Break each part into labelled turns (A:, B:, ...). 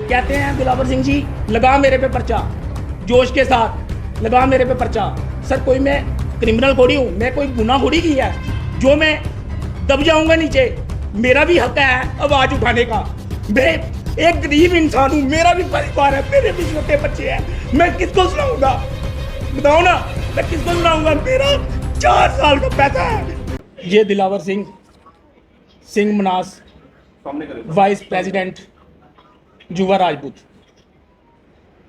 A: कहते हैं दिलावर सिंह जी लगा मेरे पे पर्चा, जोश के साथ लगा मेरे पे पर्चा। सर कोई मैं क्रिमिनल थोड़ी हूँ, मैं कोई गुनाह थोड़ी किया है जो मैं दब जाऊंगा नीचे। मेरा भी हक है आवाज उठाने का। मैं एक गरीब इंसान हूँ, मेरा भी परिवार है, मेरे भी छोटे बच्चे हैं, मैं किसको सुनाऊंगा बताओ ना, मैं किसको सुनाऊंगा? मेरा 4 साल का पैसा है। ये दिलावर सिंह मनास वाइस प्रेसिडेंट जुवा राजपूत।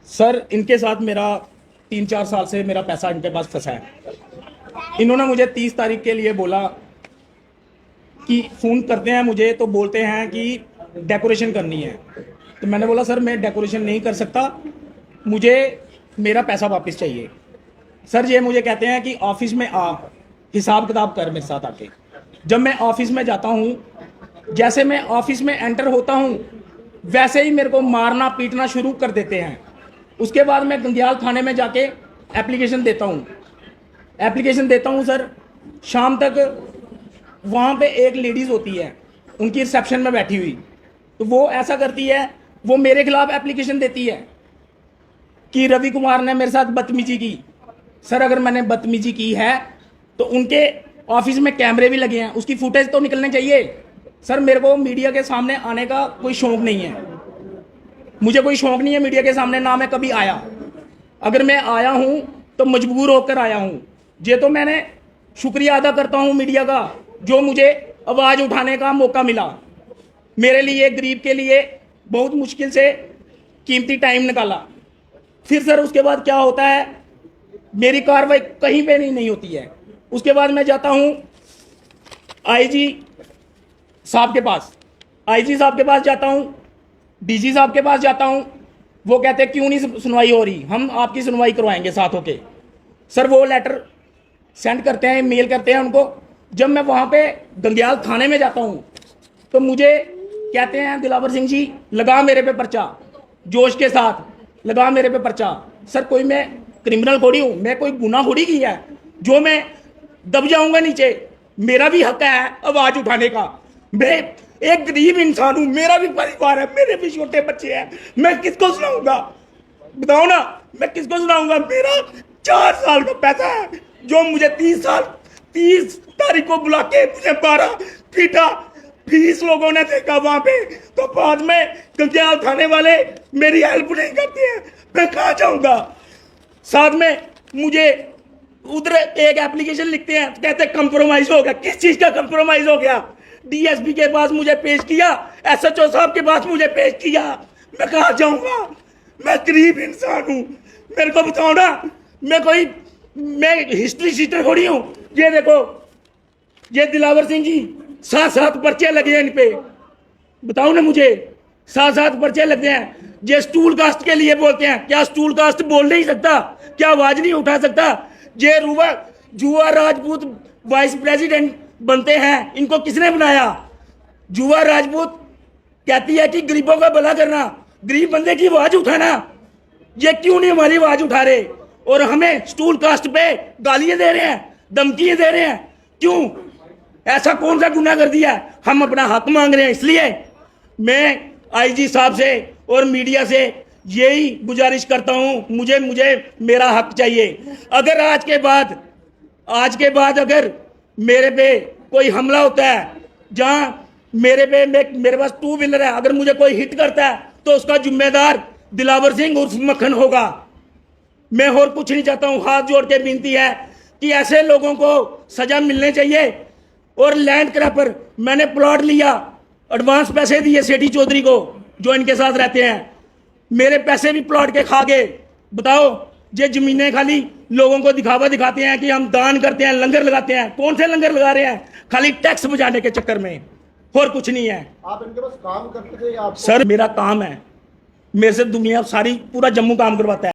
A: सर इनके साथ मेरा 3-4 साल से मेरा पैसा इनके पास फंसा है। इन्होंने मुझे 30 तारीख के लिए बोला कि फ़ोन करते हैं मुझे तो बोलते हैं कि डेकोरेशन करनी है। तो मैंने बोला सर मैं डेकोरेशन नहीं कर सकता, मुझे मेरा पैसा वापस चाहिए। सर ये मुझे कहते हैं कि ऑफिस में आ, हिसाब किताब कर मेरे साथ आके। जब मैं ऑफिस में जाता हूँ, जैसे मैं ऑफिस में एंटर होता हूँ वैसे ही मेरे को मारना पीटना शुरू कर देते हैं। उसके बाद मैं गंदियाल थाने में जाके एप्लीकेशन देता हूँ सर। शाम तक वहाँ पे एक लेडीज़ होती है, उनकी रिसेप्शन में बैठी हुई, तो वो ऐसा करती है, वो मेरे खिलाफ एप्लीकेशन देती है कि रवि कुमार ने मेरे साथ बदतमीजी की। सर अगर मैंने बदतमीजी की है तो उनके ऑफिस में कैमरे भी लगे हैं, उसकी फुटेज तो निकलने चाहिए। सर मेरे को मीडिया के सामने आने का कोई शौक नहीं है, मुझे कोई शौक नहीं है मीडिया के सामने, ना मैं कभी आया। अगर मैं आया हूँ तो मजबूर होकर आया हूँ। ये तो मैंने शुक्रिया अदा करता हूँ मीडिया का जो मुझे आवाज़ उठाने का मौका मिला। मेरे लिए गरीब के लिए बहुत मुश्किल से कीमती टाइम निकाला। फिर सर उसके बाद क्या होता है, मेरी कार्रवाई कहीं पे नहीं होती है। उसके बाद मैं जाता हूँ आईजी साहब के पास जाता हूँ, डीजी साहब के पास जाता हूँ। वो कहते हैं क्यों नहीं सुनवाई हो रही, हम आपकी सुनवाई करवाएंगे साथ होके। सर वो लेटर सेंड करते हैं, मेल करते हैं उनको। जब मैं वहाँ पे गंदियाल थाने में जाता हूँ तो मुझे कहते हैं दिलावर सिंह जी लगा मेरे पे पर्चा, जोश के साथ लगा मेरे पे पर्चा। सर कोई मैं क्रिमिनल थोड़ी हूँ, मैं कोई गुनाह थोड़ी किया है जो मैं दब जाऊंगा नीचे। मेरा भी हक है आवाज उठाने का। मैं एक गरीब इंसान हूँ, मेरा भी परिवार है, मेरे भी छोटे बच्चे हैं, मैं किसको सुनाऊंगा बताओ ना, मैं किसको सुनाऊंगा? मेरा 4 साल का पैसा है जो मुझे 30 तारीख को बुला के मुझे मारा पीटा। 20 लोगों ने देखा वहां पे, तो बाद में गंदियाल थाने वाले मेरी हेल्प नहीं करते हैं, मैं कहाँ जाऊंगा? साथ में मुझे उधर एक एप्लीकेशन लिखते हैं, कहते हैं कंप्रोमाइज हो गया। किस चीज का कंप्रोमाइज हो गया? डीएसपी के पास मुझे पेश किया, एसएचओ साहब के पास मुझे पेश किया, मैं कहाँ जाऊंगा? मैं गरीब इंसान हूँ, मेरे को बताओ ना, मैं हिस्ट्री शीटर थोड़ी हूँ। ये देखो, ये दिलावर सिंह जी 7 पर्चे लगे हैं इन पे, बताओ ना मुझे, 7 पर्चे लगते हैं। ये स्टूल कास्ट के लिए बोलते हैं, क्या स्टूल कास्ट बोल नहीं सकता? क्या आवाज नहीं उठा सकता? ये जुवा राजपूत वाइस प्रेसिडेंट बनते हैं, इनको किसने बनाया? जुवा राजपूत कहती है कि गरीबों का भला करना, गरीब बंदे की आवाज उठाना। ये क्यों नहीं हमारी आवाज उठा रहे और हमें स्टूल कास्ट पे गालियां दे रहे हैं, धमकियां दे रहे हैं? क्यों? ऐसा कौन सा गुनाह कर दिया? हम अपना हक मांग रहे हैं। इसलिए मैं आईजी साहब से और मीडिया से यही गुजारिश करता हूं, मुझे मेरा हक चाहिए। अगर आज के बाद अगर मेरे पे कोई हमला होता है, जहां मेरे पास 2 व्हीलर है, अगर मुझे कोई हिट करता है तो उसका जिम्मेदार दिलावर सिंह उर्फ मक्खन होगा। मैं और कुछ नहीं चाहता हूं। हाथ जोड़ के विनती है कि ऐसे लोगों को सजा मिलनी चाहिए। और लैंड क्रैपर मैंने प्लॉट लिया, एडवांस पैसे दिए सेठी चौधरी को जो इनके साथ रहते हैं, मेरे पैसे भी प्लॉट के खा गए। बताओ, ये जमीनें खाली लोगों को दिखावा दिखाते हैं कि हम दान करते हैं, लंगर लगाते हैं। कौन से लंगर लगा रहे हैं? खाली टैक्स बचाने के चक्कर में, और कुछ नहीं है।
B: आप इनके पास काम करते थे या आप?
A: सर मेरा काम है, मेरे से दुनिया सारी पूरा जम्मू काम करवाता है।